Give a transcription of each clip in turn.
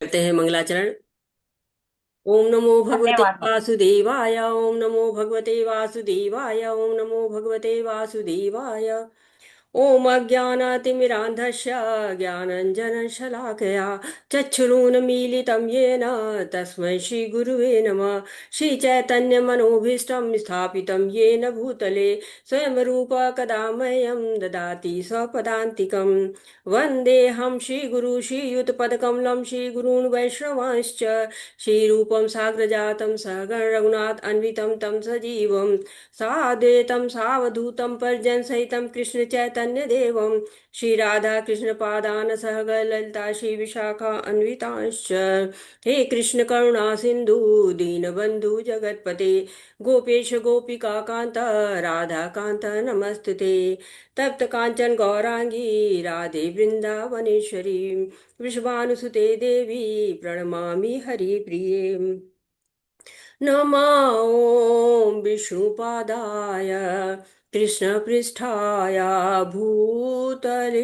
करते हैं मंगलाचरण। ओम नमो भगवते धन्यवाद मैम। वासुदेवाय, ओम नमो भगवते वासुदेवाय, ओम नमो भगवते वासुदेवाय। ओम अज्ञानातिमिरान्धस्य ज्ञानञ्जनशलाकया चक्षुरुन्मीलितं येन तस्मै श्रीगुरुवे नमः। श्रीचैतन्यमनोभीष्टं स्थापितं येन भूतले स्वयं रूप कदा मह्यं ददाति स्वपदान्तिकं। वन्देऽहं श्रीगुरु श्रीयुतपदकमलं श्रीगुरून् वैष्णवांश्च श्रीरूपं साग्रजातं सहगण रघुनाथ अन्वितं तं सजीवं साद्वैतं सावधूतं परिजनसहितं कृष्ण चैतन्य देवं श्री राधा कृष्ण पादान सहगण ललिता श्री विशाखा अन्वितांश्च। हे कृष्ण करुणा सिंधु दीनबंधु जगतपते गोपेश गोपिका कांत राधा कांत नमस्तुते। तप्त कांचन गौरांगी राधे वृंदावनेश्वरी विश्वानुसुते देवी प्रणमामि हरिप्रिये। नमो विष्णुपादाय कृष्णपृष्ठाय भूतले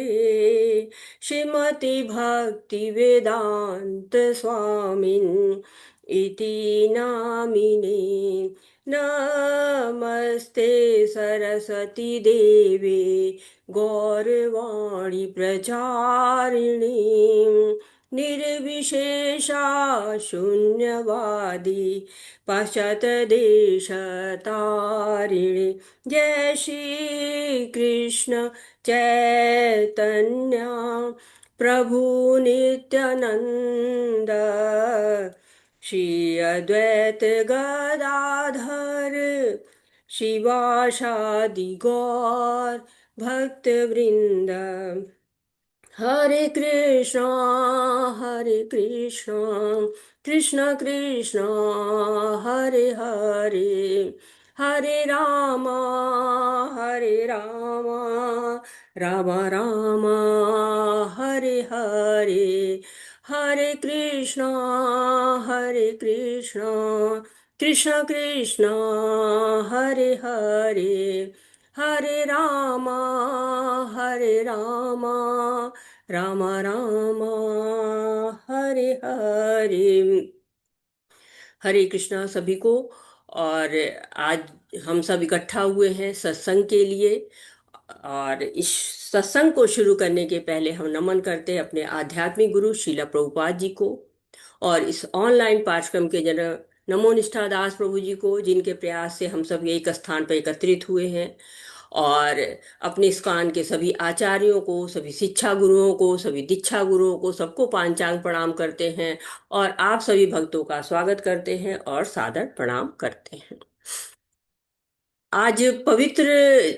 श्रीमती भक्ति वेदांत स्वामिन् इति नामिने। नमस्ते सरस्वती देवे गौरवाणी प्रचारिणी निर्विशेषा शून्यवादी पाश्चात्यदेशतारिणे। जय श्री कृष्ण चैतन्य प्रभु नित्यानंद श्री अद्वैत गदाधर शिवासादि गौर भक्त वृंद। हरे कृष्णा कृष्ण कृष्ण हरे हरे, हरे राम राम राम हरे हरे, हरे कृष्णा कृष्ण कृष्ण हरे हरे, हरे राम राम राम हरे हरे। हरे कृष्णा सभी को। और आज हम सब इकट्ठा हुए हैं सत्संग के लिए। और इस सत्संग को शुरू करने के पहले हम नमन करते हैं अपने आध्यात्मिक गुरु श्रीला प्रभुपाद जी को, और इस ऑनलाइन पाठ्यक्रम के जनक नमो निष्ठा दास प्रभु जी को, जिनके प्रयास से हम सब एक स्थान पर एकत्रित हुए हैं। और अपने इस्कॉन के सभी आचार्यों को, सभी शिक्षा गुरुओं को, सभी दीक्षा गुरुओं को, सबको पांचांग प्रणाम करते हैं। और आप सभी भक्तों का स्वागत करते हैं और सादर प्रणाम करते हैं। आज पवित्र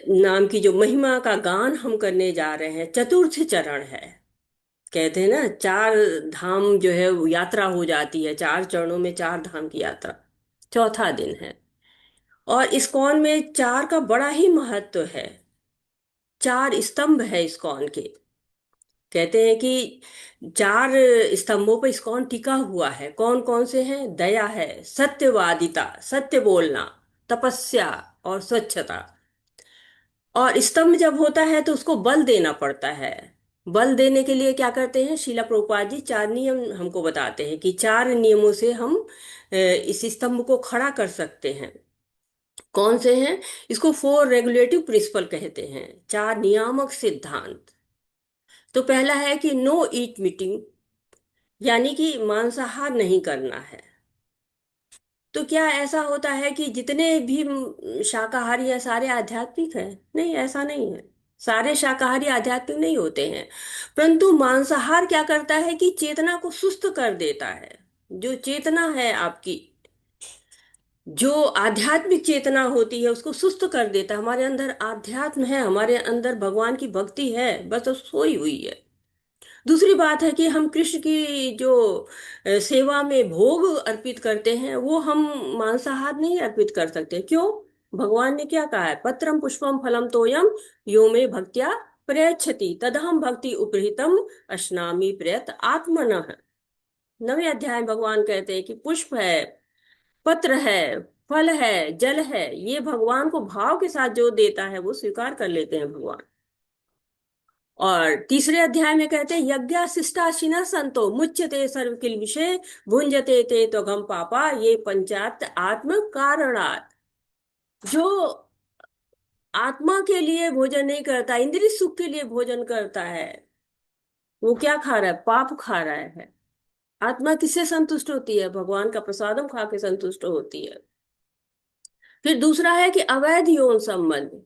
नाम की जो महिमा का गान हम करने जा रहे हैं, चतुर्थ चरण है। कहते हैं ना, चार धाम जो है वो यात्रा हो जाती है, चार चरणों में चार धाम की यात्रा। चौथा दिन है। और इस्कॉन में चार का बड़ा ही महत्व है। चार स्तंभ है इस्कॉन के। कहते हैं कि चार स्तंभों पर इस्कॉन टिका हुआ है। कौन कौन से हैं? दया है, सत्यवादिता, सत्य बोलना, तपस्या और स्वच्छता। और स्तंभ जब होता है तो उसको बल देना पड़ता है। बल देने के लिए क्या करते हैं? शिला प्रभुपाद जी चार नियम हमको बताते हैं कि चार नियमों से हम इस स्तंभ को खड़ा कर सकते हैं। कौन से हैं? इसको फोर रेगुलेटिव प्रिंसिपल कहते हैं, चार नियामक सिद्धांत। तो पहला है कि नो ईट मीटिंग, यानी कि मांसाहार नहीं करना है। तो क्या ऐसा होता है कि जितने भी शाकाहारी हैं सारे आध्यात्मिक हैं? नहीं, ऐसा नहीं है। सारे शाकाहारी आध्यात्मिक नहीं होते हैं। परंतु मांसाहार क्या करता है कि चेतना को सुस्त कर देता है। जो चेतना है आपकी, जो आध्यात्मिक चेतना होती है, उसको सुस्त कर देता है। हमारे अंदर आध्यात्म है, हमारे अंदर भगवान की भक्ति है, बस वो सोई हुई है। दूसरी बात है कि हम कृष्ण की जो सेवा में भोग अर्पित करते हैं, वो हम मांसाहार नहीं अर्पित कर सकते। क्यों? भगवान ने क्या कहा है? पत्रम पुष्पम फलम तोयम यो मे भक्त्या प्रयच्छति तदहम भक्ति उपहृतम अश्नामि प्रयत आत्मनः। 9वें अध्याय में भगवान कहते हैं कि पुष्प है, पत्र है, फल है, जल है, ये भगवान को भाव के साथ जो देता है वो स्वीकार कर लेते हैं भगवान। और तीसरे अध्याय में कहते हैं यज्ञ शिष्टाशिना संतो मुच्यते सर्व किल विषय भुंजते ते तो घम पापा ये पंचात आत्म कारणात्। जो आत्मा के लिए भोजन नहीं करता, इंद्रिय सुख के लिए भोजन करता है, वो क्या खा रहा है? पाप खा रहा है। आत्मा किससे संतुष्ट होती है? भगवान का प्रसादम खा के संतुष्ट होती है। फिर दूसरा है कि अवैध यौन संबंध,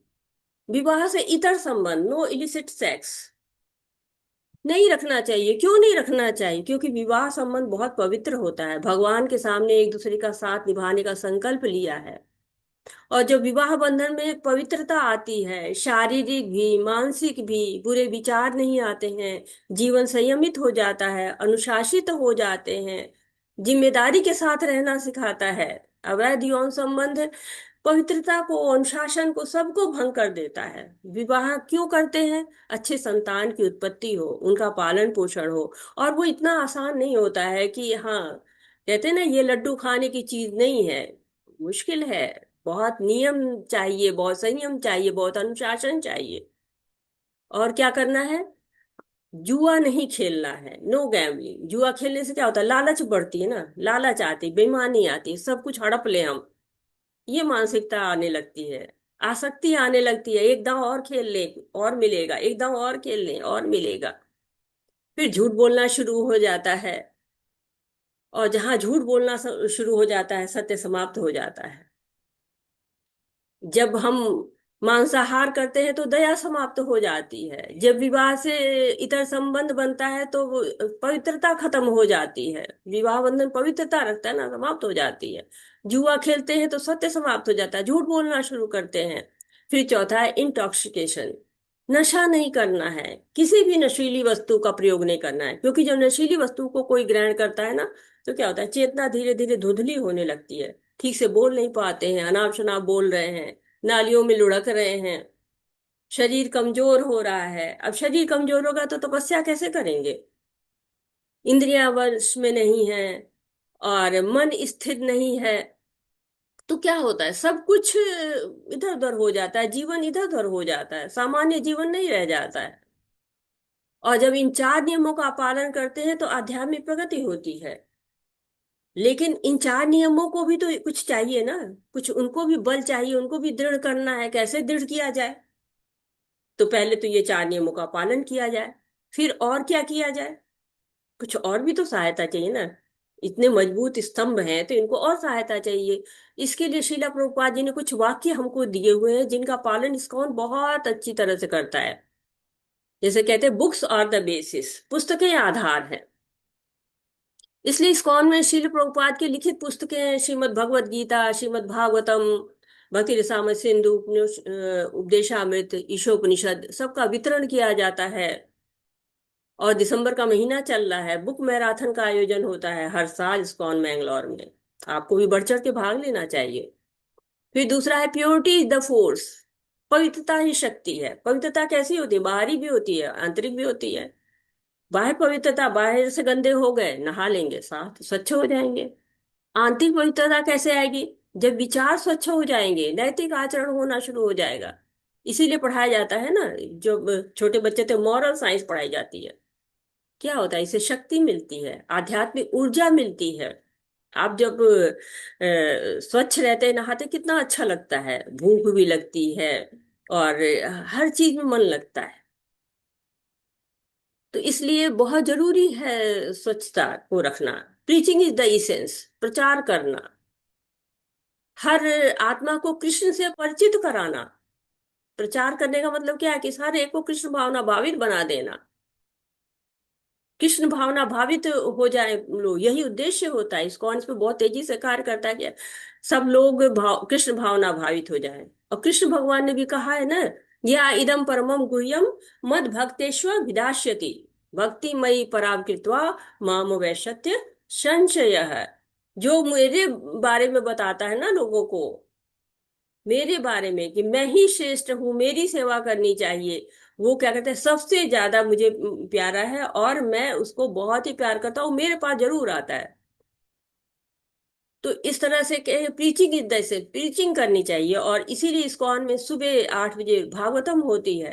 विवाह से इतर संबंध, नो इलिसिट सेक्स नहीं रखना चाहिए। क्यों नहीं रखना चाहिए? क्योंकि विवाह संबंध बहुत पवित्र होता है, भगवान के सामने एक दूसरे का साथ निभाने का संकल्प लिया है। और जब विवाह बंधन में पवित्रता आती है, शारीरिक भी मानसिक भी बुरे विचार नहीं आते हैं, जीवन संयमित हो जाता है, अनुशासित हो जाते हैं, जिम्मेदारी के साथ रहना सिखाता है। अवैध यौन संबंध पवित्रता को, अनुशासन को, सबको भंग कर देता है। विवाह क्यों करते हैं? अच्छे संतान की उत्पत्ति हो, उनका पालन पोषण हो। और वो इतना आसान नहीं होता है कि हाँ, कहते हैं ना, ये लड्डू खाने की चीज नहीं है। मुश्किल है। बहुत नियम चाहिए, बहुत संयम चाहिए, बहुत अनुशासन चाहिए। और क्या करना है? जुआ नहीं खेलना है, नो गैम्बलिंग। जुआ खेलने से क्या होता है? लालच बढ़ती है ना, लालच आती, बेईमानी आती, सब कुछ हड़प ले हम, ये मानसिकता आने लगती है। आसक्ति आने लगती है, एक दांव और खेल ले और मिलेगा, एक दांव और खेल ले और मिलेगा। फिर झूठ बोलना शुरू हो जाता है। और जहां झूठ बोलना शुरू हो जाता है, सत्य समाप्त हो जाता है। जब हम मांसाहार करते हैं तो दया समाप्त हो जाती है। जब विवाह से इतर संबंध बनता है तो वो पवित्रता खत्म हो जाती है। विवाह बंधन पवित्रता रखता है ना, समाप्त हो जाती है। जुआ खेलते हैं तो सत्य समाप्त हो जाता है, झूठ बोलना शुरू करते हैं। फिर चौथा है इंटॉक्सिकेशन। नशा नहीं करना है, किसी भी नशीली वस्तु का प्रयोग नहीं करना है। क्योंकि जब नशीली वस्तु को कोई ग्रहण करता है ना, तो क्या होता है? चेतना धीरे धीरे धुंधली होने लगती है, ठीक से बोल नहीं पाते हैं, अनाप शनाप बोल रहे हैं, नालियों में लुढ़क रहे हैं, शरीर कमजोर हो रहा है। अब शरीर कमजोर होगा तो तपस्या कैसे करेंगे? इंद्रियां वश में नहीं है और मन स्थिर नहीं है, तो क्या होता है? सब कुछ इधर उधर हो जाता है, जीवन इधर उधर हो जाता है, सामान्य जीवन नहीं रह जाता है। और जब इन चार नियमों का पालन करते हैं तो आध्यात्मिक प्रगति होती है। लेकिन इन चार नियमों को भी तो कुछ चाहिए ना, कुछ उनको भी बल चाहिए, उनको भी दृढ़ करना है। कैसे दृढ़ किया जाए? तो पहले तो ये चार नियमों का पालन किया जाए। फिर और क्या किया जाए? कुछ और भी तो सहायता चाहिए ना। इतने मजबूत स्तंभ हैं तो इनको और सहायता चाहिए। इसके लिए शिला प्रभुपाद जी ने कुछ वाक्य हमको दिए हुए हैं, जिनका पालन इस्कॉन बहुत अच्छी तरह से करता है। जैसे कहते हैं, बुक्स आर द बेसिस, पुस्तकें आधार हैं। इसलिए इस्कॉन में शिल प्रभुपाद की लिखित पुस्तकें, श्रीमद् भगवत गीता, श्रीमद् भागवतम, भक्ति रसामृत सिंधु, उपदेशामृत, ईशोपनिषद, सबका वितरण किया जाता है। और दिसंबर का महीना चल रहा है, बुक मैराथन का आयोजन होता है हर साल इस्कॉन मैंगलोर में। आपको भी बढ़ चढ़ के भाग लेना चाहिए। फिर दूसरा है प्योरिटी इज द फोर्स। पवित्रता ही शक्ति है। पवित्रता कैसी होती है? बाहरी भी होती है, आंतरिक भी होती है। बाह्य पवित्रता, बाहर से गंदे हो गए, नहा लेंगे, साथ स्वच्छ हो जाएंगे। आंतरिक पवित्रता कैसे आएगी? जब विचार स्वच्छ हो जाएंगे, नैतिक आचरण होना शुरू हो जाएगा। इसीलिए पढ़ाया जाता है ना, जो छोटे बच्चे थे, मॉरल साइंस पढ़ाई जाती है। क्या होता है? इससे शक्ति मिलती है, आध्यात्मिक ऊर्जा मिलती है। आप जब स्वच्छ रहते नहाते, कितना अच्छा लगता है, भूख भी लगती है और हर चीज में मन लगता है। तो इसलिए बहुत जरूरी है स्वच्छता को रखना। प्रीचिंग इज द इसेंस, प्रचार करना, हर आत्मा को कृष्ण से परिचित कराना। प्रचार करने का मतलब क्या है? कि हर एक को कृष्ण भावना भावित बना देना, कृष्ण भावना भावित हो जाए लोग, यही उद्देश्य होता है। इस्कॉन इस पे बहुत तेजी से कार्य करता है कि सब लोग कृष्ण भावना भावित हो जाए। और कृष्ण भगवान ने भी कहा है ना, या इदम परमम गुह्यम मद भक्तेश्वर विदास्यति भक्ति मई पराम कृत्वा माम वैशत्य संशय है। जो मेरे बारे में बताता है ना लोगों को, मेरे बारे में कि मैं ही श्रेष्ठ हूँ, मेरी सेवा करनी चाहिए, वो क्या कहते हैं, सबसे ज्यादा मुझे प्यारा है और मैं उसको बहुत ही प्यार करता हूँ, मेरे पास जरूर आता है। तो इस तरह से प्रीचिंग इज द से प्रीचिंग करनी चाहिए। और इसीलिए इस्कॉन में सुबह 8 बजे भागवतम होती है।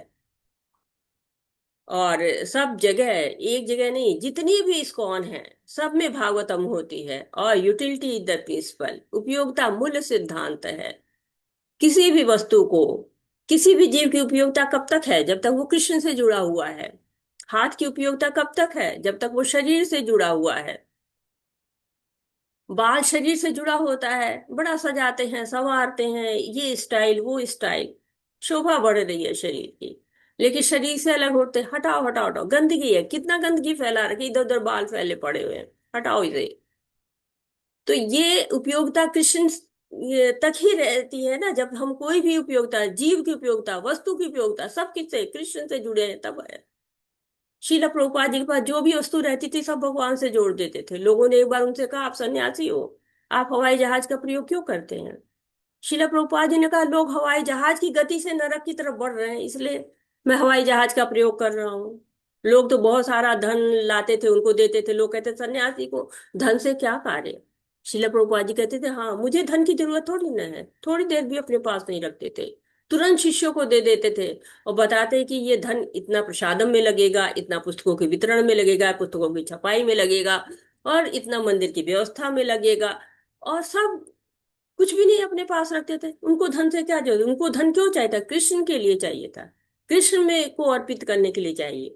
और सब जगह, एक जगह नहीं, जितनी भी इस्कॉन है सब में भागवतम होती है। और यूटिलिटी इज द प्रिंसिपल, उपयोगिता मूल सिद्धांत है। किसी भी वस्तु को, किसी भी जीव की उपयोगिता कब तक है? जब तक वो कृष्ण से जुड़ा हुआ है। हाथ की उपयोगिता कब तक है? जब तक वो शरीर से जुड़ा हुआ है। बाल शरीर से जुड़ा होता है, बड़ा सजाते हैं, संवारते हैं, ये स्टाइल वो स्टाइल, शोभा बढ़ रही है शरीर की। लेकिन शरीर से अलग होते, हटाओ हटाओ हटाओ, गंदगी है, कितना गंदगी फैला रखी, इधर उधर बाल फैले पड़े हुए हैं, हटाओ इसे। तो ये उपयोगिता कृष्ण ये तक ही रहती है ना। जब हम कोई भी उपयोगिता, जीव की उपयोगिता, वस्तु की उपयोगिता, सब किससे? कृष्ण से जुड़े हैं तब है। शीला प्रभुपाद जी के पास जो भी वस्तु रहती थी सब भगवान से जोड़ देते थे। लोगों ने एक बार उनसे कहा, आप सन्यासी हो, आप हवाई जहाज का प्रयोग क्यों करते हैं? शीला प्रभुपाद जी ने कहा, लोग हवाई जहाज की गति से नरक की तरफ बढ़ रहे हैं, इसलिए मैं हवाई जहाज का प्रयोग कर रहा हूँ। लोग तो बहुत सारा धन लाते थे, उनको देते थे, लोग कहते सन्यासी को धन से क्या कार्य? शीला प्रभुपाद जी कहते थे, हाँ मुझे धन की जरूरत थोड़ी ना है, थोड़ी देर भी अपने पास नहीं रखते थे, तुरंत शिष्यों को दे देते थे। और बताते कि ये धन इतना प्रसादम में लगेगा, इतना पुस्तकों के वितरण में लगेगा, पुस्तकों की छपाई में लगेगा, और इतना मंदिर की व्यवस्था में लगेगा। और सब कुछ भी नहीं अपने पास रखते थे। उनको धन से क्या जरूरत? उनको धन क्यों चाहिए था? कृष्ण के लिए चाहिए था, कृष्ण में को अर्पित करने के लिए चाहिए,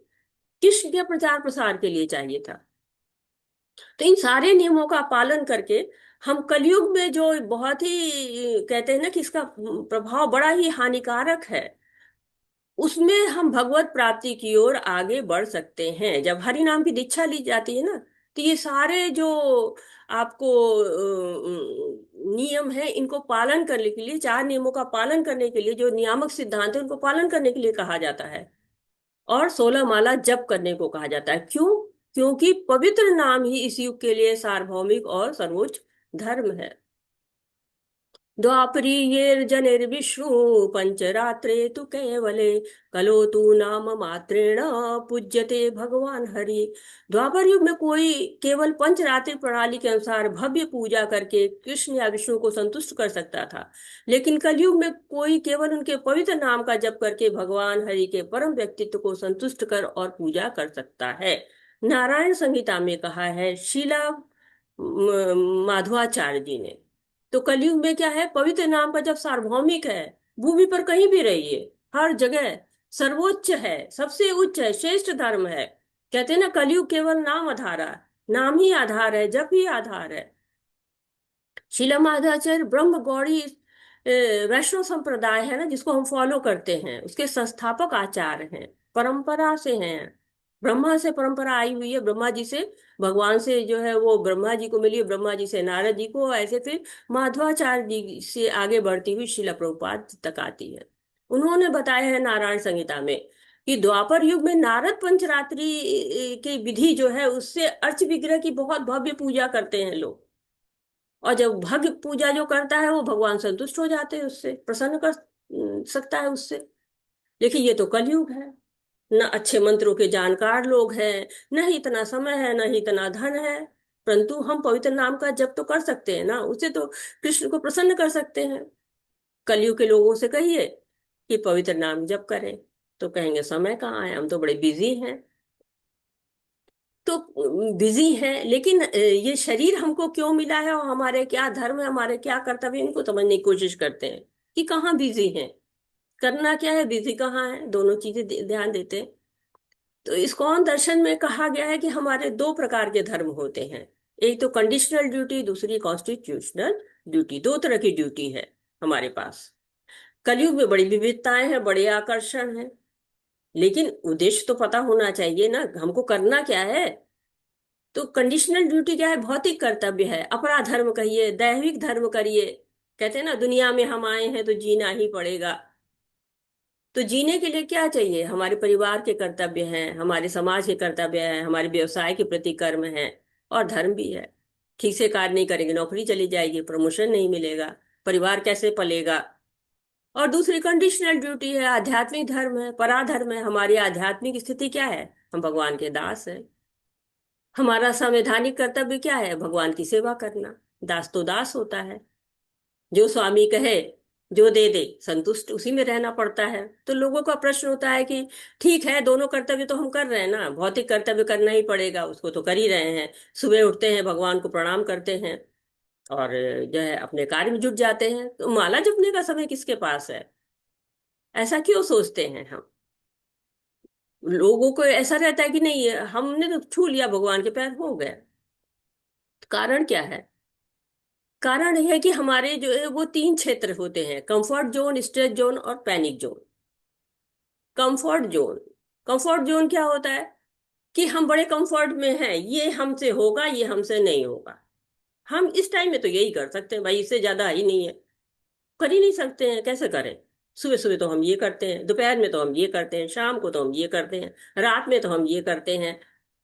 कृष्ण के प्रचार प्रसार के लिए चाहिए था। तो इन सारे नियमों का पालन करके हम कलयुग में जो बहुत ही कहते हैं ना कि इसका प्रभाव बड़ा ही हानिकारक है, उसमें हम भगवत प्राप्ति की ओर आगे बढ़ सकते हैं। जब हरि नाम की दीक्षा ली जाती है ना, तो ये सारे जो आपको नियम है, इनको पालन करने के लिए, चार नियमों का पालन करने के लिए, जो नियामक सिद्धांत है उनको पालन करने के लिए कहा जाता है। और 16 माला जप करने को कहा जाता है। क्यों? क्योंकि पवित्र नाम ही इस युग के लिए सार्वभौमिक और सर्वोच्च धर्म है। द्वापरी ये जनिर्विष्णु पंचरात्रे तु केवले कलो तू नाम मात्रेण पूज्यते भगवान हरि। द्वापर युग में कोई केवल पंचरात्रि प्रणाली के अनुसार भव्य पूजा करके कृष्ण या विष्णु को संतुष्ट कर सकता था, लेकिन कलयुग में कोई केवल उनके पवित्र नाम का जप करके भगवान हरि के परम व्यक्तित्व को संतुष्ट कर और पूजा कर सकता है। नारायण संहिता में कहा है शीला माधवाचार्य जी ने। तो कलयुग में क्या है? पवित्र नाम का जब सार्वभौमिक है, भूमि पर कहीं भी रहिए, हर जगह सर्वोच्च है, सबसे उच्च है, श्रेष्ठ धर्म है। कहते हैं ना, कलयुग केवल नाम आधार है, नाम ही आधार है, जप ही आधार है। शीला माधवाचार्य ब्रह्म गौड़ी वैष्णव संप्रदाय है ना, जिसको हम फॉलो करते हैं, उसके संस्थापक आचार्य हैं, परंपरा से हैं। ब्रह्मा से परंपरा आई हुई है, ब्रह्मा जी से, भगवान से जो है वो ब्रह्मा जी को मिली, ब्रह्मा जी से नारद जी को, ऐसे फिर माधवाचार्य जी से आगे बढ़ती हुई शीला प्रभुपाद तक आती है। उन्होंने बताया है नारायण संहिता में कि द्वापर युग में नारद पंचरात्रि की विधि जो है, उससे अर्च विग्रह की बहुत भव्य पूजा करते हैं लोग। और जब भव्य पूजा जो करता है वो भगवान संतुष्ट हो जाते हैं, उससे प्रसन्न कर सकता है उससे। लेकिन ये तो कलयुग है, न अच्छे मंत्रों के जानकार लोग हैं, न ही इतना समय है, न ही इतना धन है। परंतु हम पवित्र नाम का जप तो कर सकते हैं ना, उससे तो कृष्ण को प्रसन्न कर सकते हैं। कलयुग के लोगों से कहिए कि पवित्र नाम जप करें, तो कहेंगे समय कहाँ है, हम तो बड़े बिजी हैं। तो बिजी है, लेकिन ये शरीर हमको क्यों मिला है, और हमारे क्या धर्म है, हमारे क्या कर्तव्य है, इनको समझने की कोशिश करते हैं कि कहाँ बिजी हैं, करना क्या है, बिजी कहाँ है, दोनों चीजें ध्यान देते हैं। तो इस्कॉन दर्शन में कहा गया है कि हमारे दो प्रकार के धर्म होते हैं। एक तो कंडीशनल ड्यूटी, दूसरी कॉन्स्टिट्यूशनल ड्यूटी। दो तरह की ड्यूटी है हमारे पास। कलयुग में बड़ी विविधताएं हैं, बड़े आकर्षण हैं, लेकिन उद्देश्य तो पता होना चाहिए ना, हमको करना क्या है। तो कंडीशनल ड्यूटी क्या है? भौतिक कर्तव्य है, अपना धर्म कहिए, दैविक धर्म करिए। कहते हैं ना, दुनिया में हम आए हैं तो जीना ही पड़ेगा। तो जीने के लिए क्या चाहिए? हमारे परिवार के कर्तव्य हैं, हमारे समाज के कर्तव्य हैं, हमारे व्यवसाय के प्रति कर्म है, और धर्म भी है। ठीक से कार्य नहीं करेंगे, नौकरी चली जाएगी, प्रमोशन नहीं मिलेगा, परिवार कैसे पलेगा। और दूसरी कंडीशनल ड्यूटी है, आध्यात्मिक धर्म है, पराधर्म है। हमारी आध्यात्मिक स्थिति क्या है? हम भगवान के दास हैं। हमारा संवैधानिक कर्तव्य क्या है? भगवान की सेवा करना। दास तो दास होता है, जो स्वामी कहे जो दे दे संतुष्ट उसी में रहना पड़ता है। तो लोगों का प्रश्न होता है कि ठीक है, दोनों कर्तव्य तो हम कर रहे हैं ना, भौतिक कर्तव्य करना ही पड़ेगा, उसको तो कर ही रहे हैं। सुबह उठते हैं, भगवान को प्रणाम करते हैं, और जो है अपने कार्य में जुट जाते हैं, तो माला जपने का समय किसके पास है? ऐसा क्यों सोचते हैं हम? लोगों को ऐसा रहता है कि नहीं, हमने तो छू लिया भगवान के पैर, हो गए। कारण क्या है? कारण यह है कि हमारे जो है वो तीन क्षेत्र होते हैं: कंफर्ट जोन, स्ट्रेस जोन और panic zone. Comfort zone, comfort zone क्या होता है? कि हम बड़े कंफर्ट में हैं, ये हमसे होगा, ये हमसे नहीं होगा। हम इस टाइम में तो यही कर सकते हैं भाई, इससे ज्यादा ही नहीं है। कर ही नहीं सकते हैं, कैसे करें? सुबह सुबह तो हम ये करते हैं, दोपहर में तो हम ये करते हैं, शाम को तो हम ये करते हैं, रात में तो हम ये करते हैं।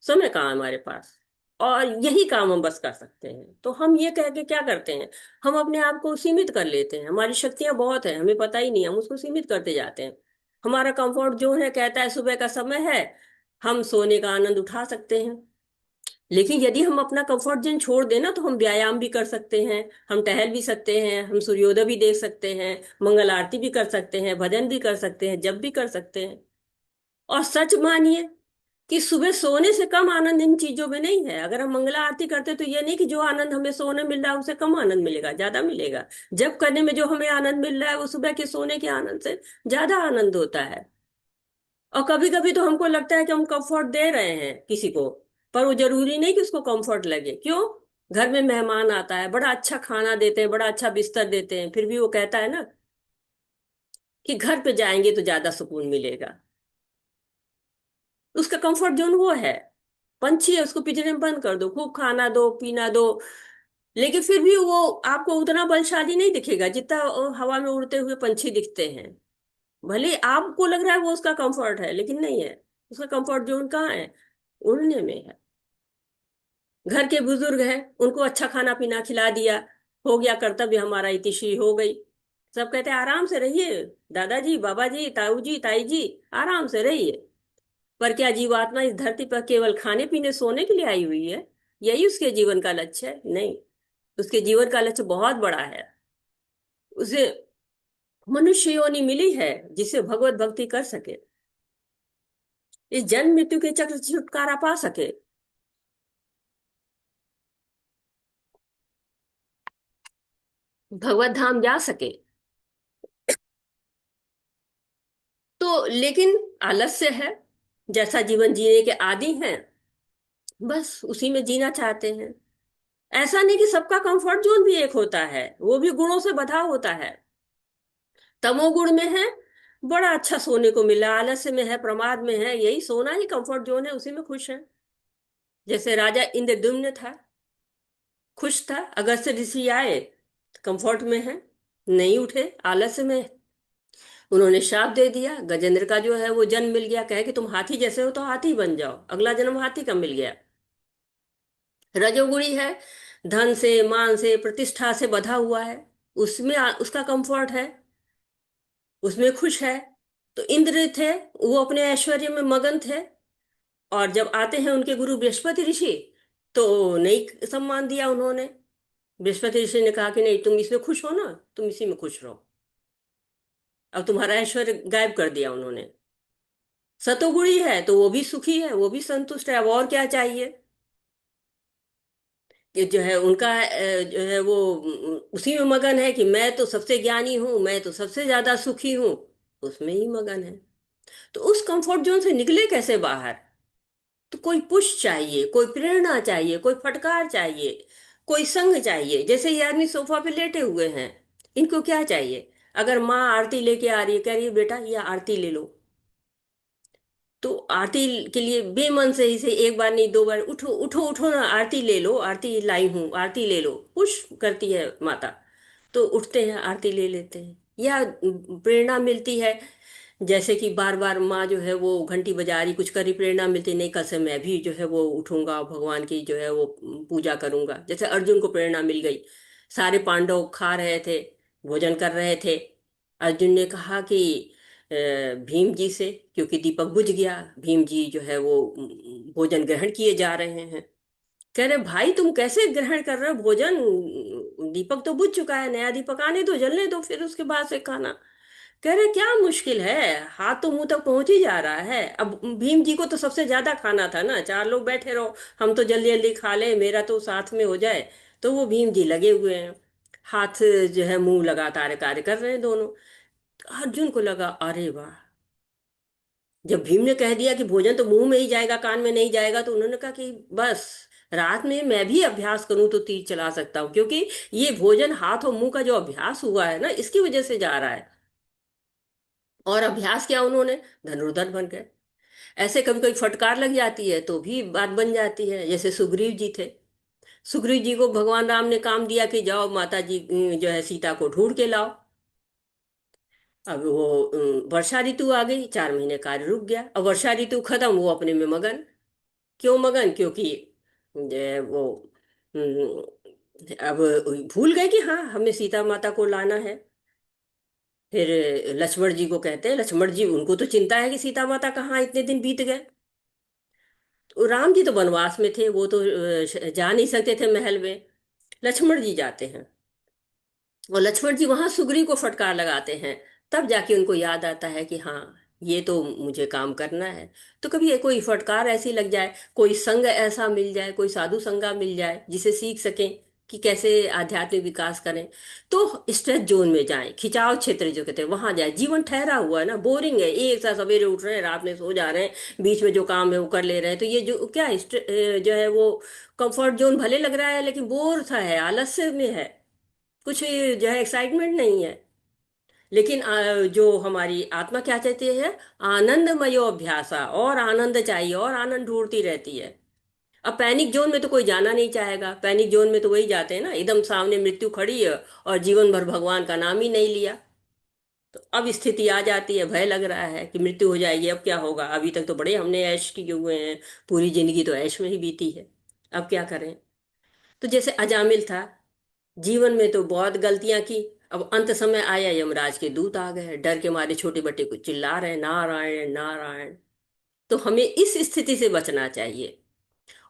समय कहाँ है हमारे पास? और यही काम हम बस कर सकते हैं, तो हम ये कह के क्या करते हैं? हम अपने आप को सीमित कर लेते हैं। हमारी शक्तियां बहुत है, हमें पता ही नहीं, हम उसको सीमित करते जाते हैं। हमारा कंफर्ट जोन है, कहता है सुबह का समय है, हम सोने का आनंद उठा सकते हैं। लेकिन यदि हम अपना कंफर्ट जोन छोड़ देना, तो हम व्यायाम भी कर सकते हैं, हम टहल भी सकते हैं, हम सूर्योदय भी देख सकते हैं, मंगल आरती भी कर सकते हैं, भजन भी कर सकते हैं, जप भी कर सकते हैं। और सच मानिए कि सुबह सोने से कम आनंद इन चीजों में नहीं है। अगर हम मंगला आरती करते तो ये नहीं कि जो आनंद हमें सोने मिल रहा है उससे कम आनंद मिलेगा, ज्यादा मिलेगा। जप करने में जो हमें आनंद मिल रहा है वो सुबह के सोने के आनंद से ज्यादा आनंद होता है। और कभी कभी तो हमको लगता है कि हम कंफर्ट दे रहे हैं किसी को, पर वो जरूरी नहीं कि उसको कंफर्ट लगे। क्यों? घर में मेहमान आता है, बड़ा अच्छा खाना देते हैं, बड़ा अच्छा बिस्तर देते हैं, फिर भी वो कहता है ना कि घर पे जाएंगे तो ज्यादा सुकून मिलेगा। उसका कंफर्ट जोन वो है। पंछी है, उसको पिंजरे में बंद कर दो, खूब खाना दो, पीना दो, लेकिन फिर भी वो आपको उतना बलशाली नहीं दिखेगा जितना हवा में उड़ते हुए पंछी दिखते हैं। भले आपको लग रहा है वो उसका कंफर्ट है, लेकिन नहीं है। उसका कंफर्ट जोन कहाँ है? उड़ने में है। घर के बुजुर्ग हैं, उनको अच्छा खाना पीना खिला दिया, हो गया कर्तव्य हमारा, इतिश्री हो गई। सब कहते हैं आराम से रहिए, दादाजी, बाबा जी, ताऊ जी, ताई जी, आराम से रहिए। पर क्या जीवात्मा इस धरती पर केवल खाने पीने सोने के लिए आई हुई है? यही उसके जीवन का लक्ष्य है? नहीं, उसके जीवन का लक्ष्य बहुत बड़ा है। उसे मनुष्य योनि मिली है जिसे भगवत भक्ति कर सके, इस जन्म मृत्यु के चक्र से छुटकारा पा सके, भगवत धाम जा सके। तो लेकिन आलस्य है, जैसा जीवन जीने के आदी हैं, बस उसी में जीना चाहते हैं। ऐसा नहीं कि सबका कंफर्ट जोन भी एक होता है, वो भी गुणों से बधा होता है। तमोगुण में है, बड़ा अच्छा सोने को मिला, आलस्य में है, प्रमाद में है, यही सोना ही कंफर्ट जोन है, उसी में खुश है। जैसे राजा इंद्रद्युम्न था, खुश था। अगस्त्य ऋषि आए, कंफर्ट में है, नहीं उठे, आलस्य में है। उन्होंने शाप दे दिया, गजेंद्र का जो है वो जन्म मिल गया, कहे कि तुम हाथी जैसे हो तो हाथी बन जाओ, अगला जन्म हाथी का मिल गया। रजोगुणी है, धन से, मान से, प्रतिष्ठा से बधा हुआ है, उसमें उसका कंफर्ट है, उसमें खुश है। तो इंद्र थे, वो अपने ऐश्वर्य में मगन थे, और जब आते हैं उनके गुरु बृहस्पति ऋषि, तो नहीं सम्मान दिया उन्होंने। बृहस्पति ऋषि ने कहा कि नहीं, तुम इसमें खुश हो ना, तुम इसी में खुश रहो। अब तुम्हारा ऐश्वर्य गायब कर दिया उन्होंने। सतोगुणी है तो वो भी सुखी है, वो भी संतुष्ट है, अब और क्या चाहिए? कि जो है उनका जो है वो उसी में मगन है कि मैं तो सबसे ज्ञानी हूं, मैं तो सबसे ज्यादा सुखी हूं, उसमें ही मगन है। तो उस कंफर्ट जोन से निकले कैसे बाहर? तो कोई पुश चाहिए, कोई प्रेरणा चाहिए, कोई फटकार चाहिए, कोई संग चाहिए। जैसे ये आदमी सोफा पे लेटे हुए हैं, इनको क्या चाहिए? अगर माँ आरती लेके आ रही है, कह रही है बेटा ये आरती ले लो, तो आरती के लिए बेमन से ही से एक बार नहीं, दो बार, उठो उठो उठो ना, आरती ले लो, आरती लाई हूं, आरती ले लो, पुश करती है माता। तो उठते हैं, आरती ले लेते हैं, या प्रेरणा मिलती है। जैसे कि बार बार माँ जो है वो घंटी बजा रही, कुछ करी, प्रेरणा मिलती नहीं, कल से मैं भी जो है वो उठूंगा, भगवान की जो है वो पूजा करूंगा। जैसे अर्जुन को प्रेरणा मिल गई, सारे पांडव खा रहे थे, भोजन कर रहे थे, अर्जुन ने कहा कि भीम जी से, क्योंकि दीपक बुझ गया, भीम जी जो है वो भोजन ग्रहण किए जा रहे हैं, कह रहे भाई तुम कैसे ग्रहण कर रहे हो भोजन, दीपक तो बुझ चुका है, नया दीपक आने दो, जलने दो, फिर उसके बाद से खाना। कह रहे क्या मुश्किल है, हाथ तो मुंह तक पहुंच ही जा रहा है। अब भीम जी को तो सबसे ज्यादा खाना था ना, चार लोग बैठे रहो, हम तो जल्दी जल्दी खा ले, मेरा तो साथ में हो जाए। तो वो भीम जी लगे हुए हैं, हाथ जो है मुंह लगातार कार्य कर रहे हैं दोनों। अर्जुन को लगा अरे वाह, जब भीम ने कह दिया कि भोजन तो मुंह में ही जाएगा, कान में नहीं जाएगा, तो उन्होंने कहा कि बस रात में मैं भी अभ्यास करूं तो तीर चला सकता हूँ, क्योंकि ये भोजन हाथ और मुंह का जो अभ्यास हुआ है ना, इसकी वजह से जा रहा है। और अभ्यास किया उन्होंने, धनुर्धर बन गए। ऐसे कभी कभी फटकार लग जाती है तो भी बात बन जाती है, जैसे सुग्रीव जी थे। सुग्रीव जी को भगवान राम ने काम दिया कि जाओ माता जी जो है सीता को ढूंढ के लाओ। अब वो वर्षा ऋतु आ गई, 4 महीने कार्य रुक गया, अब वर्षा ऋतु खत्म, वो अपने में मगन। क्यों मगन? क्योंकि जो है वो अब भूल गए कि हाँ हमें सीता माता को लाना है। फिर लक्ष्मण जी को कहते हैं, लक्ष्मण जी उनको तो चिंता है कि सीता माता कहाँ, इतने दिन बीत गए। तो राम जी तो वनवास में थे, वो तो जा नहीं सकते थे महल में। लक्ष्मण जी जाते हैं, और लक्ष्मण जी वहां सुग्रीव को फटकार लगाते हैं। तब जाके उनको याद आता है कि हाँ ये तो मुझे काम करना है। तो कभी ये कोई फटकार ऐसी लग जाए, कोई संग ऐसा मिल जाए, कोई साधु संगा मिल जाए जिसे सीख सकें कि कैसे आध्यात्मिक विकास करें, तो स्ट्रेस जोन में जाएं, खिंचाव क्षेत्र जो कहते हैं वहां जाए। जीवन ठहरा हुआ है ना, बोरिंग है, एक साथ सवेरे उठ रहे हैं, रात में सो जा रहे हैं, बीच में जो काम है वो कर ले रहे हैं, तो ये जो क्या जो है वो कंफर्ट जोन भले लग रहा है, लेकिन बोर सा है, आलस्य में है, कुछ जो है एक्साइटमेंट नहीं है। लेकिन जो हमारी आत्मा क्या चाहती है, आनंदमयो अभ्यासा, और आनंद चाहिए, और आनंद ढूंढती रहती है। अब पैनिक जोन में तो कोई जाना नहीं चाहेगा, पैनिक जोन में तो वही जाते हैं ना, एकदम सामने मृत्यु खड़ी है और जीवन भर भगवान का नाम ही नहीं लिया। तो अब स्थिति आ जाती है, भय लग रहा है कि मृत्यु हो जाएगी, अब क्या होगा, अभी तक तो बड़े हमने ऐश किए हुए हैं, पूरी जिंदगी तो ऐश में ही बीती है, अब क्या करें। तो जैसे अजामिल था, जीवन में तो बहुत गलतियां की, अब अंत समय आया, यमराज के दूत आ गए, डर के मारे छोटे बच्चे को चिल्ला रहे हैं, नारायण नारायण। तो हमें इस स्थिति से बचना चाहिए,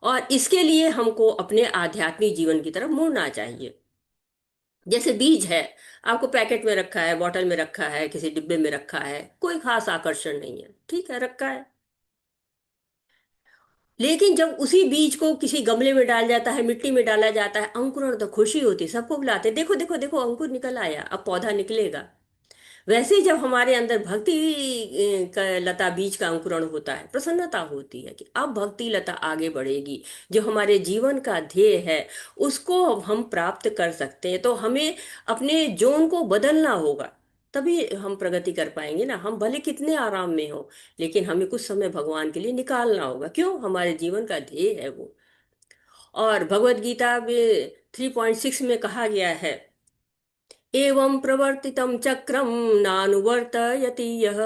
और इसके लिए हमको अपने आध्यात्मिक जीवन की तरफ मुड़ना चाहिए। जैसे बीज है, आपको पैकेट में रखा है, बॉटल में रखा है, किसी डिब्बे में रखा है, कोई खास आकर्षण नहीं है, ठीक है रखा है। लेकिन जब उसी बीज को किसी गमले में डाल जाता है, मिट्टी में डाला जाता है, अंकुरण, तो खुशी होती है, सबको बुलाते हैं, देखो देखो देखो अंकुर निकल आया, अब पौधा निकलेगा। वैसे ही जब हमारे अंदर भक्ति का लता बीज का अंकुरण होता है, प्रसन्नता होती है कि अब भक्ति लता आगे बढ़ेगी, जो हमारे जीवन का ध्येय है उसको अब हम प्राप्त कर सकते हैं। तो हमें अपने जोन को बदलना होगा, तभी हम प्रगति कर पाएंगे ना। हम भले कितने आराम में हो, लेकिन हमें कुछ समय भगवान के लिए निकालना होगा, क्यों, हमारे जीवन का ध्येय है वो। और भगवत गीता में 3.6 में कहा गया है, एवं प्रवर्तितं चक्रं नानुवर्तयति यः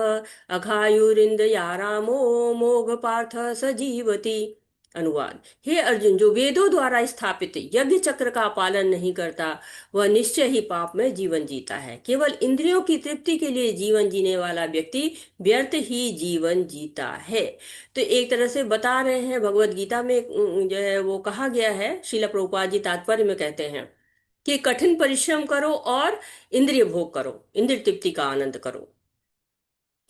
अघायुरिन्द्रियारामो मोघ पार्थ स जीवति। अनुवाद, हे अर्जुन, जो वेदों द्वारा स्थापित यज्ञ चक्र का पालन नहीं करता, वह निश्चय ही पाप में जीवन जीता है। केवल इंद्रियों की तृप्ति के लिए जीवन जीने वाला व्यक्ति व्यर्थ ही जीवन जीता है। तो एक तरह से बता रहे हैं, भगवत गीता में जो है वो कहा गया है, श्रील प्रभुपाद जी तात्पर्य में कहते हैं कि कठिन परिश्रम करो और इंद्रिय भोग करो, इंद्रिय तृप्ति का आनंद करो।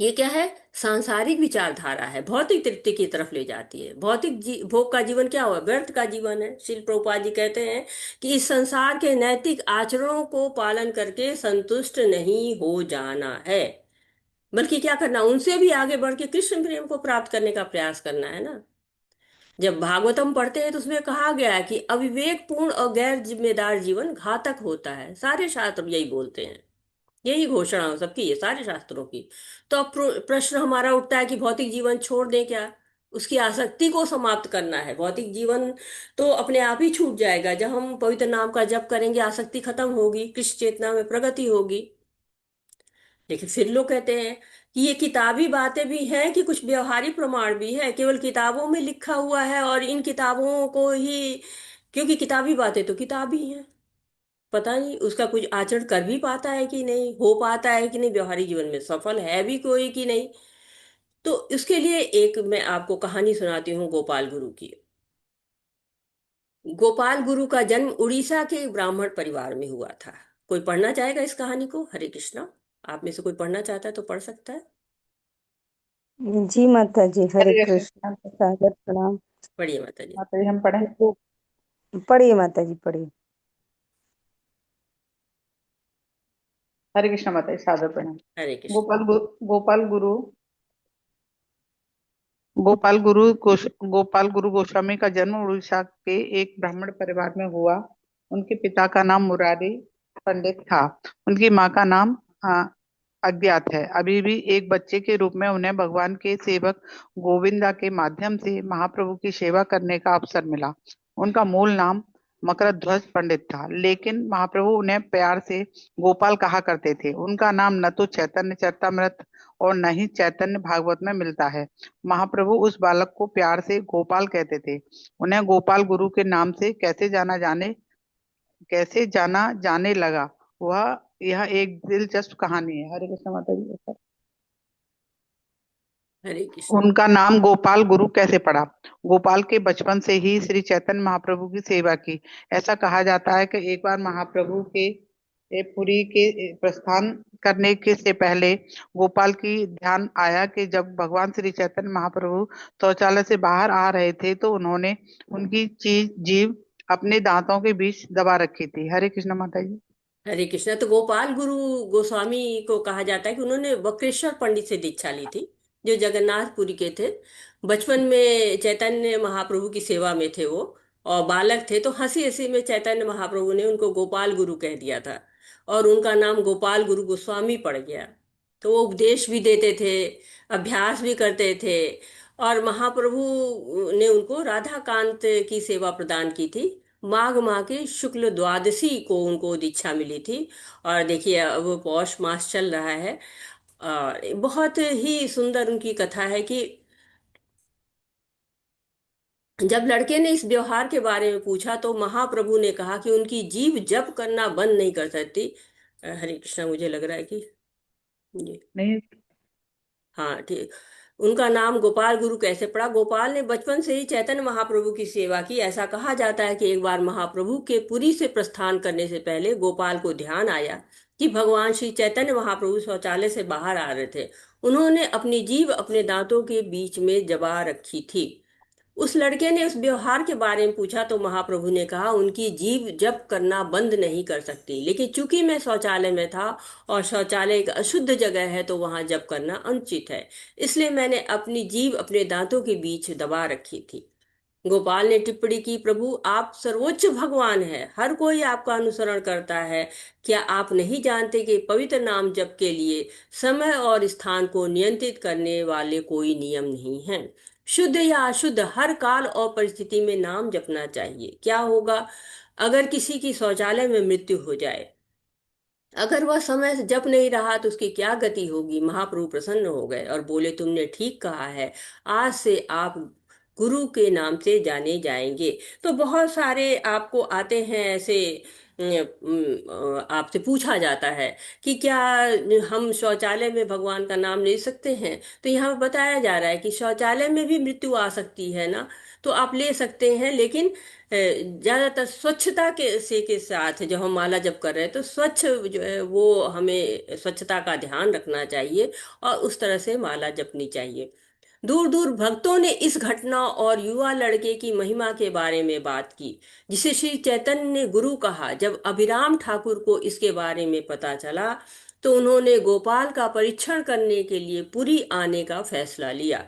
ये क्या है, सांसारिक विचारधारा है, भौतिक तृप्ति की तरफ ले जाती है। भौतिक भोग का जीवन क्या हुआ, व्यर्थ का जीवन है। श्रील प्रभुपाद जी कहते हैं कि इस संसार के नैतिक आचरणों को पालन करके संतुष्ट नहीं हो जाना है, बल्कि क्या करना, उनसे भी आगे बढ़ के कृष्ण प्रेम को प्राप्त करने का प्रयास करना है ना। जब भागवतम पढ़ते हैं तो उसमें कहा गया है कि अविवेक पूर्ण और गैर जिम्मेदार जीवन घातक होता है, सारे शास्त्र यही बोलते हैं, यही घोषणा हो सबकी, ये सारे शास्त्रों की। तो अब प्रश्न हमारा उठता है कि भौतिक जीवन छोड़ दें क्या, उसकी आसक्ति को समाप्त करना है। भौतिक जीवन तो अपने आप ही छूट जाएगा, जब हम पवित्र नाम का जप करेंगे आसक्ति खत्म होगी, कृष्ण चेतना में प्रगति होगी। लेकिन फिर लोग कहते हैं कि ये किताबी बातें भी हैं कि कुछ व्यवहारिक प्रमाण भी है, केवल किताबों में लिखा हुआ है, और इन किताबों को ही, क्योंकि किताबी बातें तो किताबी हैं, पता नहीं उसका कुछ आचरण कर भी पाता है कि नहीं, हो पाता है कि नहीं, व्यवहारिक जीवन में सफल है भी कोई कि नहीं। तो इसके लिए एक मैं आपको कहानी सुनाती हूँ गोपाल गुरु की। गोपाल गुरु का जन्म उड़ीसा के एक ब्राह्मण परिवार में हुआ था। कोई पढ़ना चाहेगा इस कहानी को? हरे कृष्णा। आप में से कोई पढ़ना चाहता है तो पढ़ सकता है। जी माता जी, हरे हरे कृष्ण। कृष्णा सागर प्रणाम। पढ़िए माता जी। माता जी हम पढ़ें। तो पढ़िए माता जी, पढ़िए। हरे कृष्ण माता जी, सादर प्रणाम। हरे कृष्ण। गोपाल गुरु गोपाल गुरु गोस्वामी का जन्म उड़ीसा के एक ब्राह्मण परिवार में हुआ। उनके पिता का नाम मुरारी पंडित था। उनकी माँ का नाम अज्ञात है। अभी भी एक बच्चे के रूप में उन्हें भगवान के सेवक गोविंदा के माध्यम से महाप्रभु की सेवा करने का अवसर मिला। उनका मूल नाम मकरध्वज पंडित था, लेकिन महाप्रभु उन्हें प्यार से गोपाल कहा करते थे। उनका नाम न तो चैतन्य चरितमृत और न ही चैतन्य भागवत में मिलता है। महाप्रभु उस बालक को प्यार से गोपाल कहते थे। उन्हें गोपाल गुरु के नाम से कैसे जाना जाने लगा, वह यह एक दिलचस्प कहानी है। हरे कृष्ण माता जी। हरे कृष्ण। उनका नाम गोपाल गुरु कैसे पड़ा? गोपाल के बचपन से ही श्री चैतन्य महाप्रभु की सेवा की। ऐसा कहा जाता है कि एक बार महाप्रभु के पुरी के प्रस्थान करने के से पहले गोपाल की ध्यान आया कि जब भगवान श्री चैतन्य महाप्रभु शौचालय से बाहर आ रहे थे तो उन्होंने उनकी चीज जीभ अपने दांतों के बीच दबा रखी थी। हरे कृष्ण माता जी। हरे कृष्णा। तो गोपाल गुरु गोस्वामी को कहा जाता है कि उन्होंने वक्रेश्वर पंडित से दीक्षा ली थी, जो जगन्नाथपुरी के थे। बचपन में चैतन्य महाप्रभु की सेवा में थे वो, और बालक थे तो हंसी हंसी में चैतन्य महाप्रभु ने उनको गोपाल गुरु कह दिया था, और उनका नाम गोपाल गुरु गोस्वामी पड़ गया। तो वो उपदेश भी देते थे, अभ्यास भी करते थे, और महाप्रभु ने उनको राधा कांत की सेवा प्रदान की थी। माघ माह की शुक्ल द्वादशी को उनको दीक्षा मिली थी। और देखिए अब वो पौष मास चल रहा है। और बहुत ही सुंदर उनकी कथा है कि जब लड़के ने इस व्यवहार के बारे में पूछा तो महाप्रभु ने कहा कि उनकी जीभ जप करना बंद नहीं कर सकती। हरे कृष्णा, मुझे लग रहा है कि जी। नहीं। हाँ ठीक। उनका नाम गोपाल गुरु कैसे पड़ा? गोपाल ने बचपन से ही चैतन्य महाप्रभु की सेवा की। ऐसा कहा जाता है कि एक बार महाप्रभु के पुरी से प्रस्थान करने से पहले गोपाल को ध्यान आया कि भगवान श्री चैतन्य महाप्रभु शौचालय से बाहर आ रहे थे। उन्होंने अपनी जीभ अपने दांतों के बीच में दबा रखी थी। उस लड़के ने उस व्यवहार के बारे में पूछा तो महाप्रभु ने कहा उनकी जीभ जप करना बंद नहीं कर सकती, लेकिन चूंकि मैं शौचालय में था और शौचालय एक अशुद्ध जगह है तो वहां जप करना अनुचित है, इसलिए मैंने अपनी जीभ अपने दांतों के बीच दबा रखी थी। गोपाल ने टिप्पणी की, प्रभु आप सर्वोच्च भगवान है, हर कोई आपका अनुसरण करता है। क्या आप नहीं जानते कि पवित्र नाम जप के लिए समय और स्थान को नियंत्रित करने वाले कोई नियम नहीं है? शुद्ध या अशुद्ध हर काल और परिस्थिति में नाम जपना चाहिए। क्या होगा अगर किसी की शौचालय में मृत्यु हो जाए? अगर वह समय से जप नहीं रहा तो उसकी क्या गति होगी? महाप्रभु प्रसन्न हो गए और बोले, तुमने ठीक कहा है, आज से आप गुरु के नाम से जाने जाएंगे। तो बहुत सारे आपको आते हैं ऐसे, आपसे पूछा जाता है कि क्या हम शौचालय में भगवान का नाम ले सकते हैं? तो यहाँ बताया जा रहा है कि शौचालय में भी मृत्यु आ सकती है ना, तो आप ले सकते हैं, लेकिन ज्यादातर स्वच्छता के साथ जब हम माला जप कर रहे हैं तो स्वच्छ जो है वो हमें स्वच्छता का ध्यान रखना चाहिए और उस तरह से माला जपनी चाहिए। दूर दूर भक्तों ने इस घटना और युवा लड़के की महिमा के बारे में बात की, जिसे श्री चैतन्य ने गुरु कहा। जब अभिराम ठाकुर को इसके बारे में पता चला तो उन्होंने गोपाल का परीक्षण करने के लिए पुरी आने का फैसला लिया।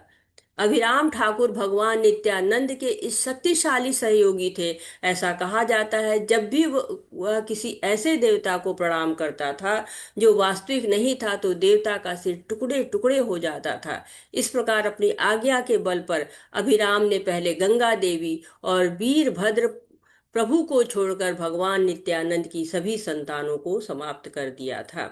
अभिराम ठाकुर भगवान नित्यानंद के इस शक्तिशाली सहयोगी थे। ऐसा कहा जाता है जब भी वह किसी ऐसे देवता को प्रणाम करता था जो वास्तविक नहीं था तो देवता का सिर टुकड़े टुकड़े हो जाता था। इस प्रकार अपनी आज्ञा के बल पर अभिराम ने पहले गंगा देवी और वीरभद्र प्रभु को छोड़कर भगवान नित्यानंद की सभी संतानों को समाप्त कर दिया था।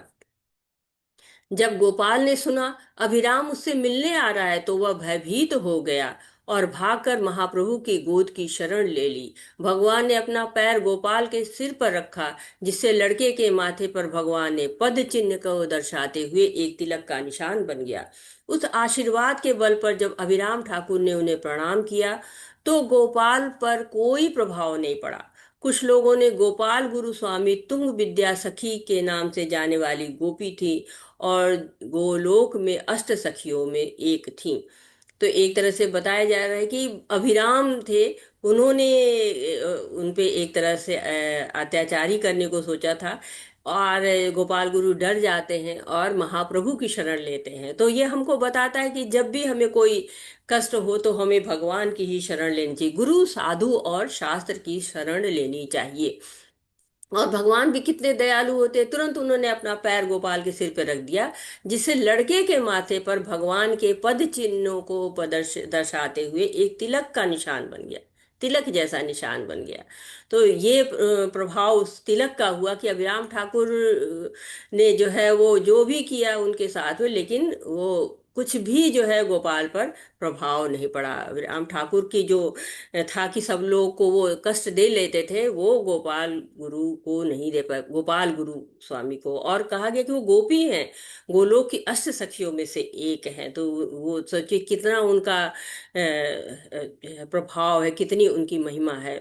जब गोपाल ने सुना अभिराम उससे मिलने आ रहा है तो वह भयभीत हो गया और भागकर महाप्रभु की गोद की शरण ले ली। भगवान ने अपना पैर गोपाल के सिर पर रखा, जिससे लड़के के माथे पर भगवान ने पद चिन्ह को दर्शाते हुए एक तिलक का निशान बन गया। उस आशीर्वाद के बल पर जब अभिराम ठाकुर ने उन्हें प्रणाम किया तो गोपाल पर कोई प्रभाव नहीं पड़ा। कुछ लोगों ने गोपाल गुरु स्वामी तुंग विद्या सखी के नाम से जाने वाली गोपी थी, और गोलोक में अष्ट सखियों में एक थी। तो एक तरह से बताया जा रहा है कि अभिराम थे, उन्होंने उन पे एक तरह से अत्याचारी करने को सोचा था, और गोपाल गुरु डर जाते हैं और महाप्रभु की शरण लेते हैं। तो ये हमको बताता है कि जब भी हमें कोई कष्ट हो तो हमें भगवान की ही शरण लेनी चाहिए, गुरु साधु और शास्त्र की शरण लेनी चाहिए। और भगवान भी कितने दयालु होते हैं, तुरंत उन्होंने अपना पैर गोपाल के सिर पर रख दिया, जिससे लड़के के माथे पर भगवान के पद चिन्हों को दर्शाते हुए एक तिलक का निशान बन गया, तिलक जैसा निशान बन गया। तो ये प्रभाव उस तिलक का हुआ कि अभिराम ठाकुर ने जो है वो जो भी किया उनके साथ में, लेकिन वो कुछ भी जो है गोपाल पर प्रभाव नहीं पड़ा। अभिराम ठाकुर की जो था कि सब लोग को वो कष्ट दे लेते थे, वो गोपाल गुरु को नहीं दे पाए, गोपाल गुरु स्वामी को। और कहा गया कि वो गोपी हैं, गोलोक की अष्ट सखियों में से एक हैं। तो वो सोचिए कितना उनका प्रभाव है, कितनी उनकी महिमा है।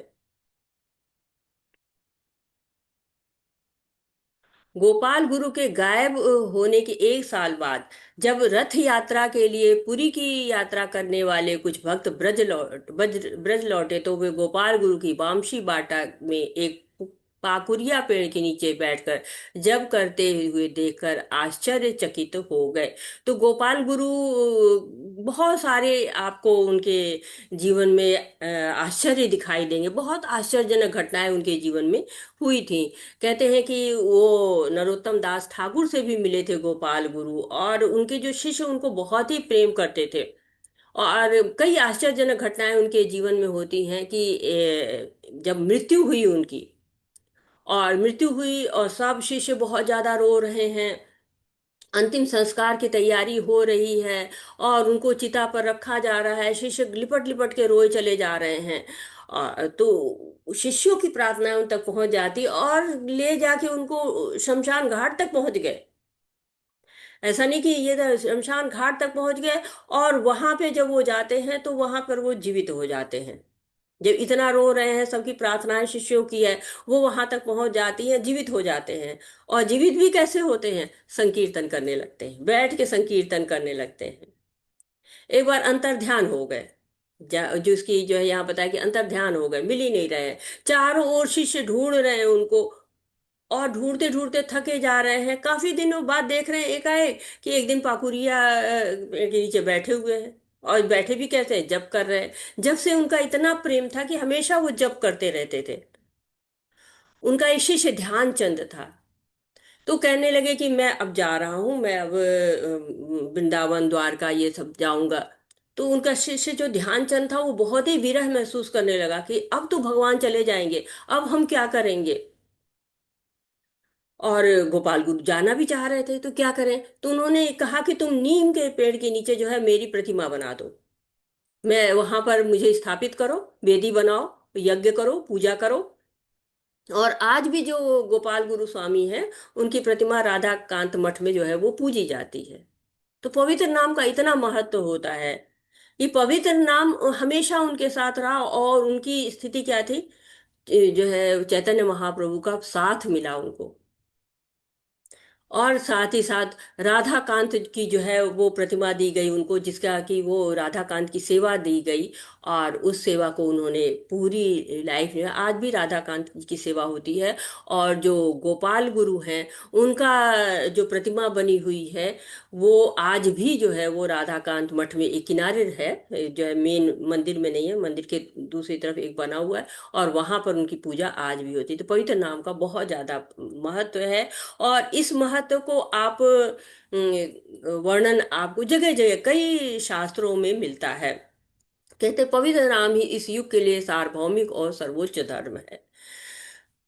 गोपाल गुरु के गायब होने के एक साल बाद, जब रथ यात्रा के लिए पुरी की यात्रा करने वाले कुछ भक्त ब्रज लौटे, तो वे गोपाल गुरु की वामशी बाटा में एक पाकुरिया पेड़ के नीचे बैठकर जब करते हुए देखकर आश्चर्यचकित हो गए। तो गोपाल गुरु बहुत सारे आपको उनके जीवन में आश्चर्य दिखाई देंगे, बहुत आश्चर्यजनक घटनाएं उनके जीवन में हुई थी। कहते हैं कि वो नरोत्तम दास ठाकुर से भी मिले थे गोपाल गुरु, और उनके जो शिष्य उनको बहुत ही प्रेम करते थे। और कई आश्चर्यजनक घटनाएं उनके जीवन में होती हैं कि जब मृत्यु हुई उनकी, और मृत्यु हुई और सब शिष्य बहुत ज्यादा रो रहे हैं, अंतिम संस्कार की तैयारी हो रही है, और उनको चिता पर रखा जा रहा है, शिष्य लिपट लिपट के रोए चले जा रहे हैं। तो शिष्यों की प्रार्थना उन तक पहुंच जाती, और ले जाके उनको शमशान घाट तक पहुंच गए। ऐसा नहीं कि ये शमशान घाट तक पहुंच गए, और वहां पे जब वो जाते हैं तो वहां पर वो जीवित हो जाते हैं। जब इतना रो रहे हैं, सबकी प्रार्थनाएं शिष्यों की है, वो वहां तक पहुंच जाती हैं, जीवित हो जाते हैं। और जीवित भी कैसे होते हैं? संकीर्तन करने लगते हैं, बैठ के संकीर्तन करने लगते हैं। एक बार अंतर ध्यान हो गए, जिसकी जो है यहाँ बताया कि अंतर ध्यान हो गए, मिल ही नहीं रहे हैं। चारों ओर शिष्य ढूंढ रहे हैं उनको, और ढूंढते ढूंढते थके जा रहे हैं। काफी दिनों बाद देख रहे हैं एकाएक कि एक दिन पाकुरिया के नीचे बैठे हुए हैं, और बैठे भी कैसे हैं, जप कर रहे हैं। जब से उनका इतना प्रेम था कि हमेशा वो जप करते रहते थे। उनका एक शिष्य ध्यानचंद था। तो कहने लगे कि मैं अब जा रहा हूं, मैं अब वृंदावन द्वारका ये सब जाऊंगा। तो उनका शिष्य जो ध्यानचंद था वो बहुत ही विरह महसूस करने लगा कि अब तो भगवान चले जाएंगे, अब हम क्या करेंगे। और गोपाल गुरु जाना भी चाह रहे थे, तो क्या करें। तो उन्होंने कहा कि तुम नीम के पेड़ के नीचे जो है मेरी प्रतिमा बना दो, मैं वहां पर मुझे स्थापित करो, वेदी बनाओ, यज्ञ करो, पूजा करो। और आज भी जो गोपाल गुरु स्वामी है, उनकी प्रतिमा राधा कांत मठ में जो है वो पूजी जाती है। तो पवित्र नाम का इतना महत्व होता है। ये पवित्र नाम हमेशा उनके साथ रहा, और उनकी स्थिति क्या थी, जो है चैतन्य महाप्रभु का साथ मिला उनको। और साथ ही साथ राधा कांत की जो है वो प्रतिमा दी गई उनको, जिसका कि वो राधा कांत की सेवा दी गई, और उस सेवा को उन्होंने पूरी लाइफ में, आज भी राधा कांत की सेवा होती है। और जो गोपाल गुरु हैं, उनका जो प्रतिमा बनी हुई है, वो आज भी जो है वो राधा कांत मठ में एक किनारे है, जो है मेन मंदिर में नहीं है, मंदिर के दूसरी तरफ एक बना हुआ है, और वहां पर उनकी पूजा आज भी होती है। तो पवित्र नाम का बहुत ज्यादा महत्व है। और इस महत्व को आप वर्णन आपको जगह जगह कई शास्त्रों में मिलता है। कहते पवित्र नाम ही इस युग के लिए सार्वभौमिक और सर्वोच्च धर्म है।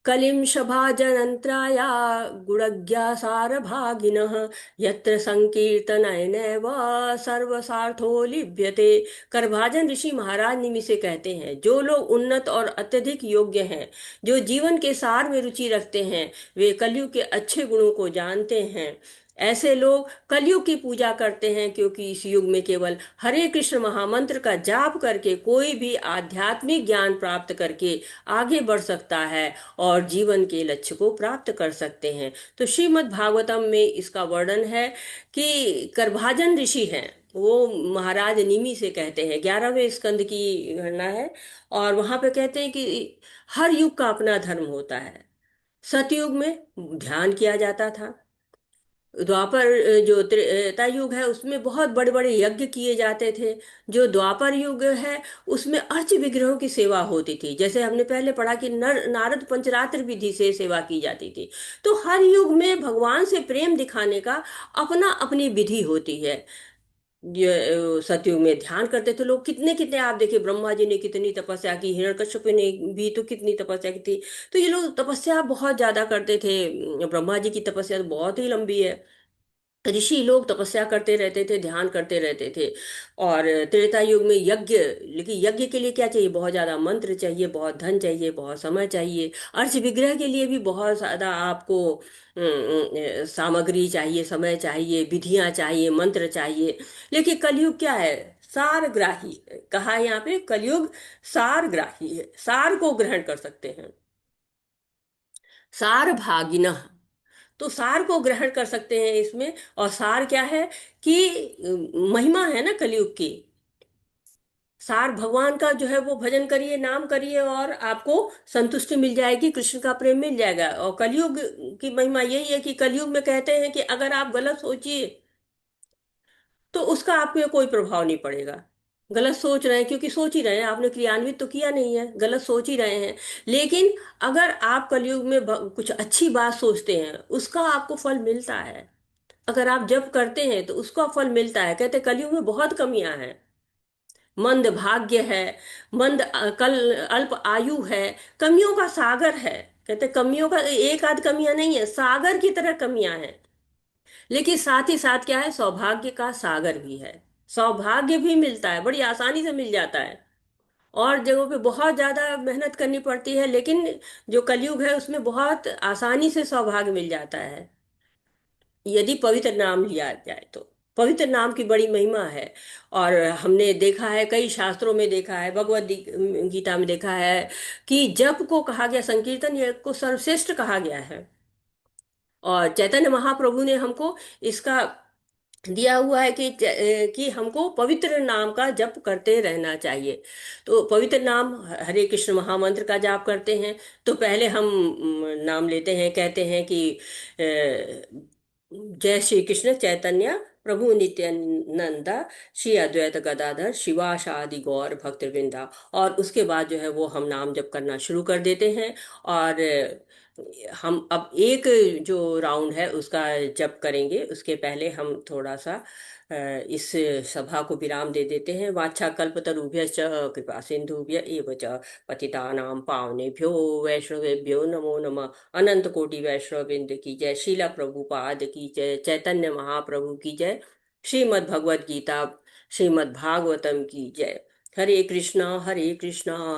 कलिं शभाजनन्त्राया गुणज्ञासारभागिनः यत्र संकीर्तनैनैव सर्वसार्थो लिभ्यते। करभाजन ऋषि महाराज निमि से कहते हैं, जो लोग उन्नत और अत्यधिक योग्य हैं, जो जीवन के सार में रुचि रखते हैं, वे कलयुग के अच्छे गुणों को जानते हैं, ऐसे लोग कलयुग की पूजा करते हैं, क्योंकि इस युग में केवल हरे कृष्ण महामंत्र का जाप करके कोई भी आध्यात्मिक ज्ञान प्राप्त करके आगे बढ़ सकता है और जीवन के लक्ष्य को प्राप्त कर सकते हैं। तो श्रीमद् भागवतम में इसका वर्णन है कि करभाजन ऋषि हैं, वो महाराज निमि से कहते हैं, 11वें स्कंद की गणना है। और वहां पे कहते हैं कि हर युग का अपना धर्म होता है। सतयुग में ध्यान किया जाता था। द्वापर जो त्रेता युग है उसमें बहुत बड़े बड़े यज्ञ किए जाते थे। जो द्वापर युग है उसमें अर्च विग्रहों की सेवा होती थी, जैसे हमने पहले पढ़ा कि नारद पंचरात्र विधि से सेवा की जाती थी। तो हर युग में भगवान से प्रेम दिखाने का अपना अपनी विधि होती है। ये सतयुग में ध्यान करते थे लोग, कितने कितने, आप देखिए ब्रह्मा जी ने कितनी तपस्या की, हिरण्यकश्यप ने भी तो कितनी तपस्या की थी। तो ये लोग तपस्या बहुत ज्यादा करते थे। ब्रह्मा जी की तपस्या तो बहुत ही लंबी है। ऋषि लोग तपस्या करते रहते थे, ध्यान करते रहते थे। और त्रेता युग में यज्ञ, लेकिन यज्ञ के लिए क्या चाहिए, बहुत ज्यादा मंत्र चाहिए, बहुत धन चाहिए, बहुत समय चाहिए। अर्च विग्रह के लिए भी बहुत ज्यादा आपको सामग्री चाहिए, समय चाहिए, विधियां चाहिए, मंत्र चाहिए। लेकिन कलयुग क्या है, सारग्राही। कहा है यहाँ पे कलयुग सारग्राही है, सार को ग्रहण कर सकते हैं। सार भागिन, तो सार को ग्रहण कर सकते हैं इसमें। और सार क्या है कि महिमा है ना कलयुग की। सार भगवान का जो है वो भजन करिए, नाम करिए, और आपको संतुष्टि मिल जाएगी, कृष्ण का प्रेम मिल जाएगा। और कलयुग की महिमा यही है कि कलयुग में कहते हैं कि अगर आप गलत सोचिए तो उसका आप पे कोई प्रभाव नहीं पड़ेगा। गलत सोच रहे हैं, क्योंकि सोच ही रहे हैं, आपने क्रियान्वित तो किया नहीं है, गलत सोच ही रहे हैं। लेकिन अगर आप कलयुग में कुछ अच्छी बात सोचते हैं उसका आपको फल मिलता है। अगर आप जप करते हैं तो उसका फल मिलता है। कहते कलयुग में बहुत कमियां हैं, मंद भाग्य है, मंद कल अल्प आयु है, कमियों का सागर है। कहते कमियों का एक आध कमियां नहीं है, सागर की तरह कमियां हैं। लेकिन साथ ही साथ क्या है, सौभाग्य का सागर भी है। सौभाग्य भी मिलता है, बड़ी आसानी से मिल जाता है। और जगहों पे बहुत ज्यादा मेहनत करनी पड़ती है, लेकिन जो कलयुग है उसमें बहुत आसानी से सौभाग्य मिल जाता है, यदि पवित्र नाम लिया जाए तो। पवित्र नाम की बड़ी महिमा है। और हमने देखा है, कई शास्त्रों में देखा है, गीता में देखा है कि जप को कहा गया, संकीर्तन ये को सर्वश्रेष्ठ कहा गया है। और चैतन्य महाप्रभु ने हमको इसका दिया हुआ है कि हमको पवित्र नाम का जप करते रहना चाहिए। तो पवित्र नाम, हरे कृष्ण महामंत्र का जाप करते हैं तो पहले हम नाम लेते हैं, कहते हैं कि जय श्री कृष्ण चैतन्य प्रभु नित्यानंदा, श्री अद्वैत गदाधर शिवासादि गौर भक्तवृंदा। और उसके बाद जो है वो हम नाम जप करना शुरू कर देते हैं। और हम अब एक जो राउंड है उसका जप करेंगे, उसके पहले हम थोड़ा सा इस सभा को विराम दे देते हैं। वाछा कल्पतरुभ्यश्च कृपा सिंधुभ्य एव च पतितानां पावनेभ्यो वैष्णवेभ्यो नमो नमः। अनंत कोटि वैष्णव वृंद की जय, शीला प्रभुपाद की जय, चैतन्य महाप्रभु की जय, श्रीमद् भगवद गीता श्रीमद् भागवतम की जय। हरे कृष्णा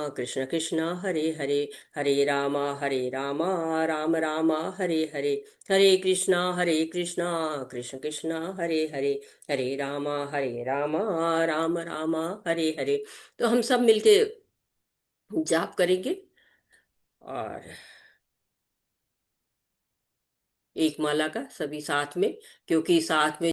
कृष्ण कृष्ण हरे हरे, हरे रामा राम राम हरे हरे, हरे कृष्णा कृष्ण कृष्ण हरे हरे, हरे रामा राम राम हरे हरे। तो हम सब मिलके जाप करेंगे। और एक माला का सभी साथ में, क्योंकि साथ में